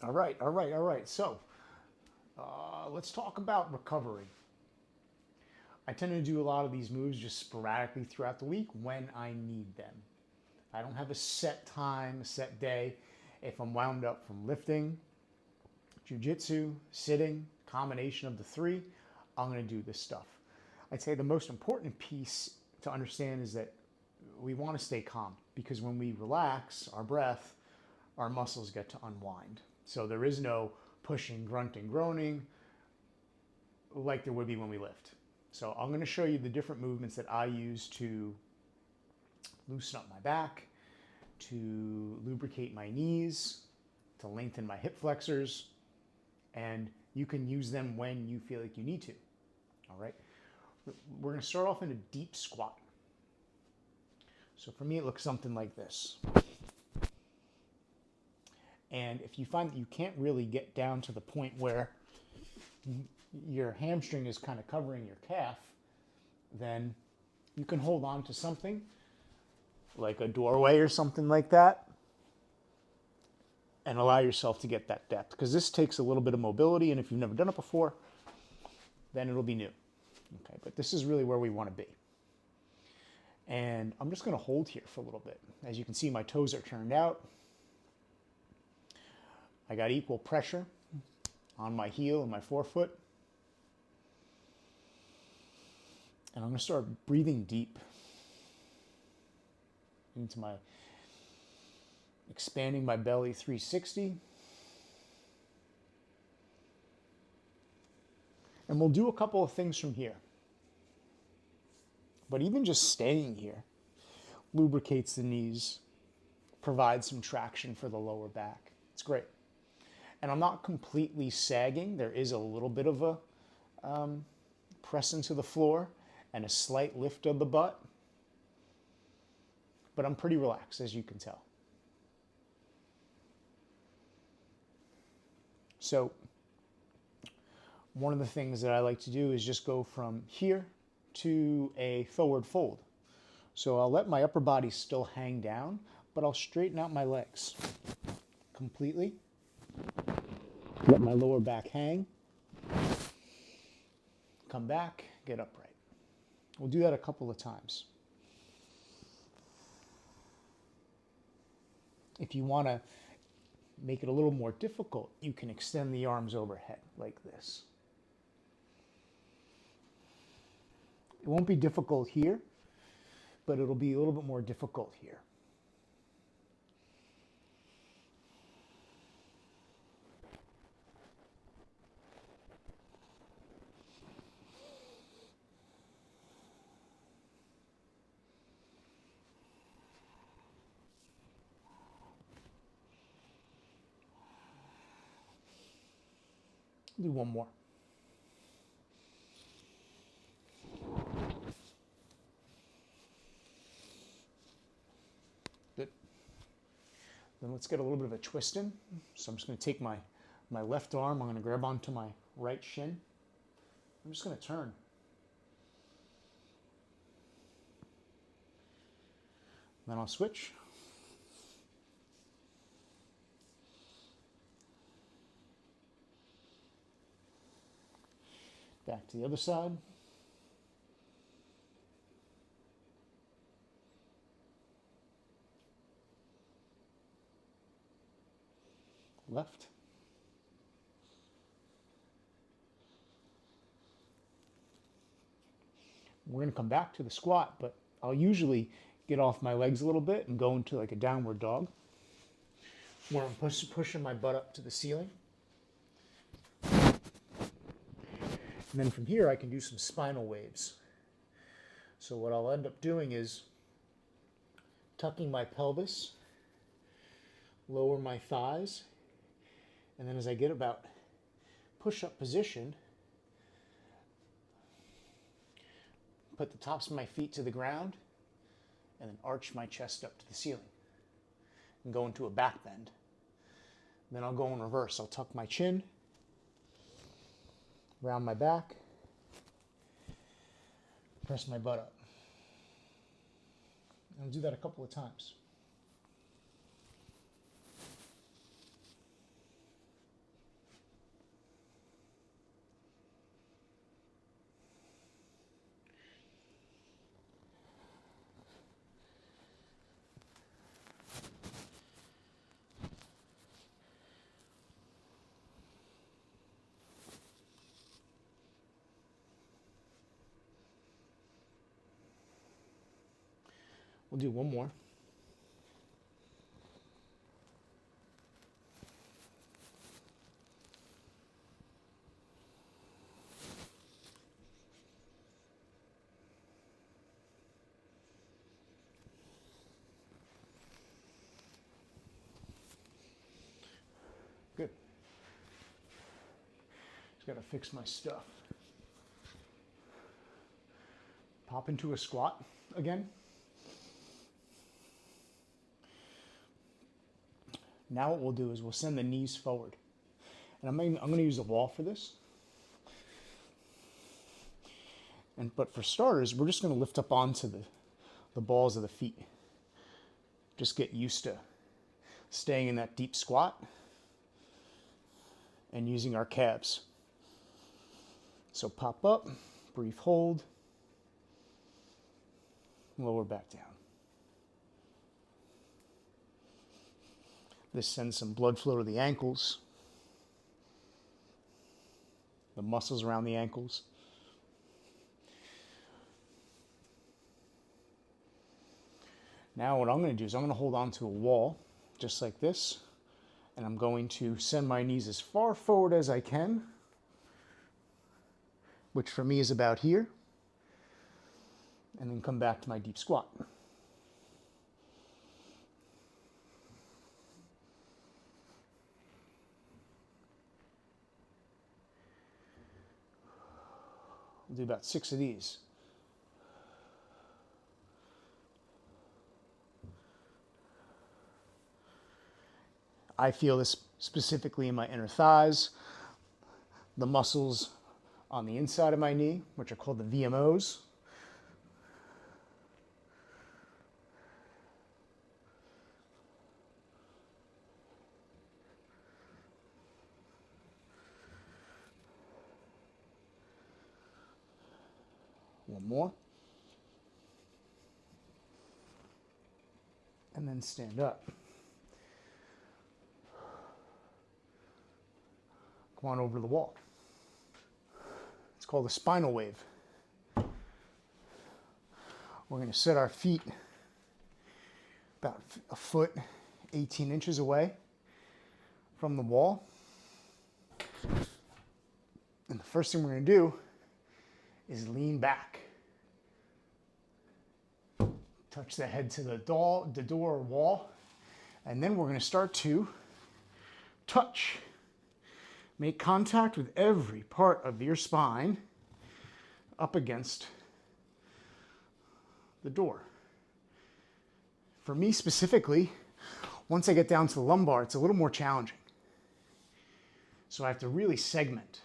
All right, all right, all right. So let's talk about recovery. I tend to do a lot of these moves just sporadically throughout the week when I need them. I don't have a set time, a set day. If I'm wound up from lifting, jujitsu, sitting, combination of the three, I'm going to do this stuff. I'd say the most important piece to understand is that we want to stay calm because when we relax our breath, our muscles get to unwind. So there is no pushing, grunting, groaning like there would be when we lift. So I'm going to show you the different movements that I use to loosen up my back, to lubricate my knees, to lengthen my hip flexors, and you can use them when you feel like you need to. All right. We're going to start off in a deep squat. So for me, it looks something like this. And if you find that you can't really get down to the point where your hamstring is kind of covering your calf, then you can hold on to something like a doorway or something like that and allow yourself to get that depth, because this takes a little bit of mobility, and if you've never done it before, then it'll be new. Okay, but this is really where we want to be. And I'm just going to hold here for a little bit. As you can see, my toes are turned out. I got equal pressure on my heel and my forefoot. And I'm going to start breathing deep into my, expanding my belly 360. And we'll do a couple of things from here. But even just staying here lubricates the knees, provides some traction for the lower back. It's great. And I'm not completely sagging. There is a little bit of a press into the floor and a slight lift of the butt. But I'm pretty relaxed, as you can tell. So one of the things that I like to do is just go from here to a forward fold. So I'll let my upper body still hang down, but I'll straighten out my legs completely. Let my lower back hang. Come back, get upright. We'll do that a couple of times. If you want to make it a little more difficult, you can extend the arms overhead like this. It won't be difficult here, but it'll be a little bit more difficult here. Do one more. Good. Then let's get a little bit of a twist in. So I'm just going to take my left arm, I'm going to grab onto my right shin. I'm just going to turn. Then I'll switch. Back to the other side. Left. We're going to come back to the squat, but I'll usually get off my legs a little bit and go into like a downward dog, where I'm pushing my butt up to the ceiling. And then from here, I can do some spinal waves. So what I'll end up doing is tucking my pelvis, lower my thighs, and then as I get about push-up position, put the tops of my feet to the ground, and then arch my chest up to the ceiling and go into a back bend. Then I'll go in reverse. I'll tuck my chin, round my back, press my butt up. And I'll do that a couple of times. We'll do one more. Good. Just got to fix my stuff. Pop into a squat again. Now what we'll do is we'll send the knees forward. And I'm going to use a wall for this. But for starters, we're just going to lift up onto the balls of the feet. Just get used to staying in that deep squat and using our calves. So pop up, brief hold, lower back down. This sends some blood flow to the ankles, the muscles around the ankles. Now what I'm going to do is I'm going to hold on to a wall, just like this, and I'm going to send my knees as far forward as I can, which for me is about here, and then come back to my deep squat. We'll do about 6 of these. I feel this specifically in my inner thighs, the muscles on the inside of my knee, which are called the VMOs. One more. And then stand up. Come on over to the wall. It's called a spinal wave. We're going to set our feet about a foot, 18 inches away from the wall. And the first thing we're going to do is lean back. Touch the head to the door or wall. And then we're going to start to touch. Make contact with every part of your spine up against the door. For me specifically, once I get down to the lumbar, it's a little more challenging. So I have to really segment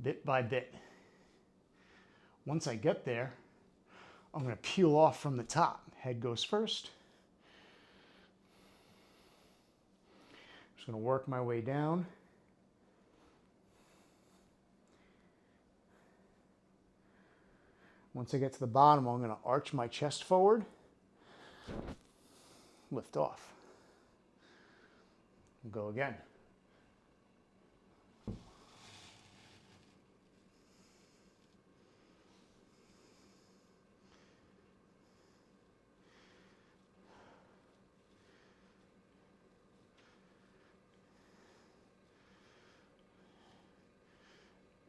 bit by bit. Once I get there, I'm going to peel off from the top. Head goes first. Just going to work my way down. Once I get to the bottom, I'm going to arch my chest forward, lift off, and go again.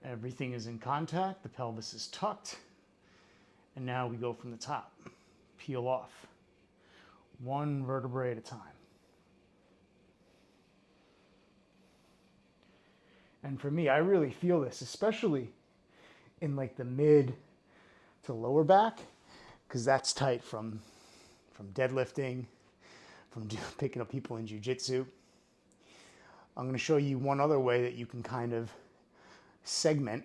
Everything is in contact, the pelvis is tucked. And now we go from the top, peel off, one vertebrae at a time. And for me, I really feel this, especially in like the mid to lower back, because that's tight from deadlifting, from picking up people in jiu-jitsu. I'm going to show you one other way that you can kind of segment.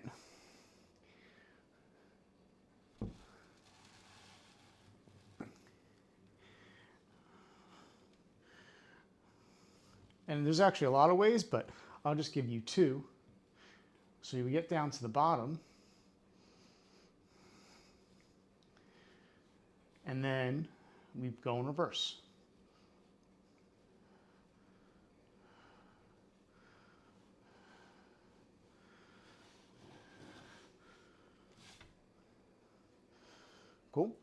And there's actually a lot of ways, but I'll just give you 2. So you get down to the bottom, and then we go in reverse. Cool.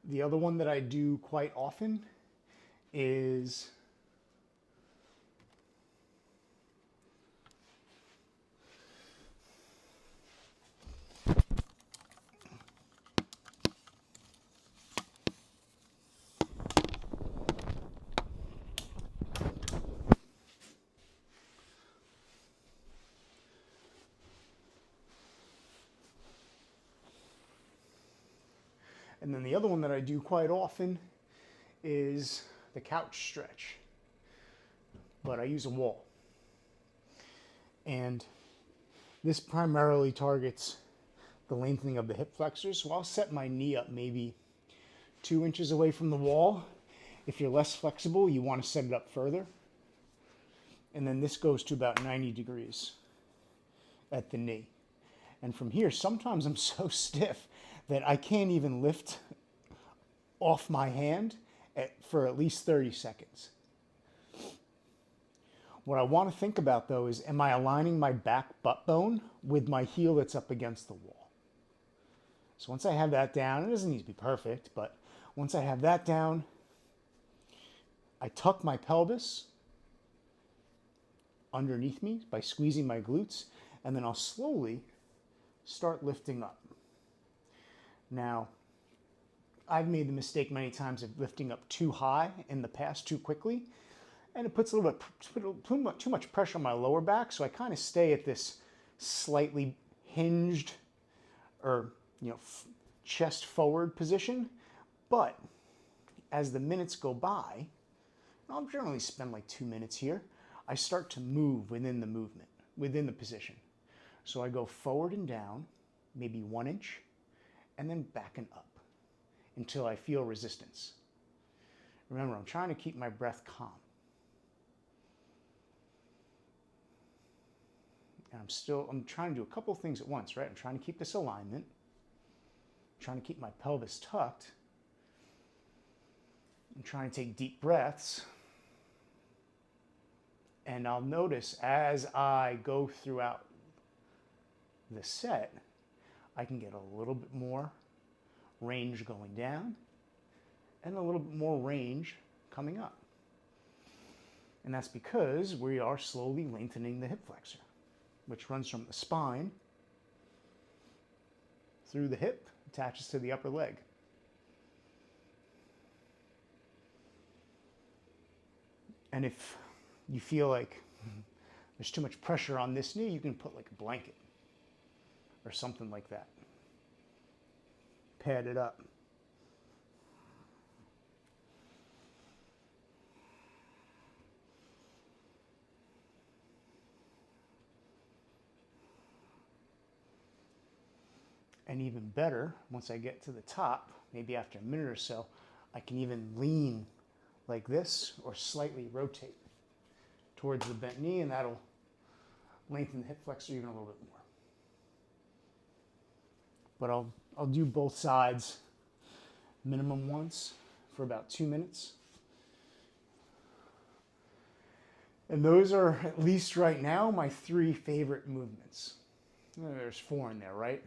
The other one that I do quite often is and then the other one that I do quite often is the couch stretch, but I use a wall. And this primarily targets the lengthening of the hip flexors. So I'll set my knee up maybe 2 inches away from the wall. If you're less flexible, you want to set it up further. And then this goes to about 90 degrees at the knee. And from here, sometimes I'm so stiff that I can't even lift off my hand for at least 30 seconds. What I want to think about though is, am I aligning my back butt bone with my heel that's up against the wall? So once I have that down, it doesn't need to be perfect, but once I have that down, I tuck my pelvis underneath me by squeezing my glutes, and then I'll slowly start lifting up. Now, I've made the mistake many times of lifting up too high in the past, too quickly, and it puts a little bit too much pressure on my lower back, so I kind of stay at this slightly hinged or chest forward position. But as the minutes go by, I'll generally spend like 2 minutes here, I start to move within the movement, within the position. So I go forward and down, maybe 1 inch, and then back and up until I feel resistance. Remember, I'm trying to keep my breath calm. And I'm trying to do a couple of things at once, right? I'm trying to keep this alignment. I'm trying to keep my pelvis tucked. I'm trying to take deep breaths. And I'll notice as I go throughout the set, I can get a little bit more range going down and a little bit more range coming up. And that's because we are slowly lengthening the hip flexor, which runs from the spine through the hip, attaches to the upper leg. And if you feel like there's too much pressure on this knee, you can put like a blanket or something like that. Pad it up. And even better, once I get to the top, maybe after a minute or so, I can even lean like this or slightly rotate towards the bent knee, and that'll lengthen the hip flexor even a little bit more. But I'll do both sides minimum once for about 2 minutes. And those are, at least right now, my 3 favorite movements. There's 4 in there, right?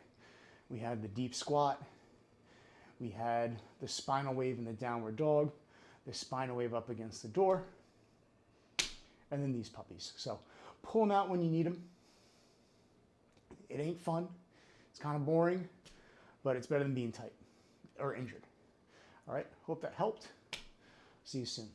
We had the deep squat, we had the spinal wave in the downward dog, the spinal wave up against the door, and then these puppies. So pull them out when you need them. It ain't fun. It's kind of boring, but it's better than being tight or injured. All right, hope that helped. See you soon.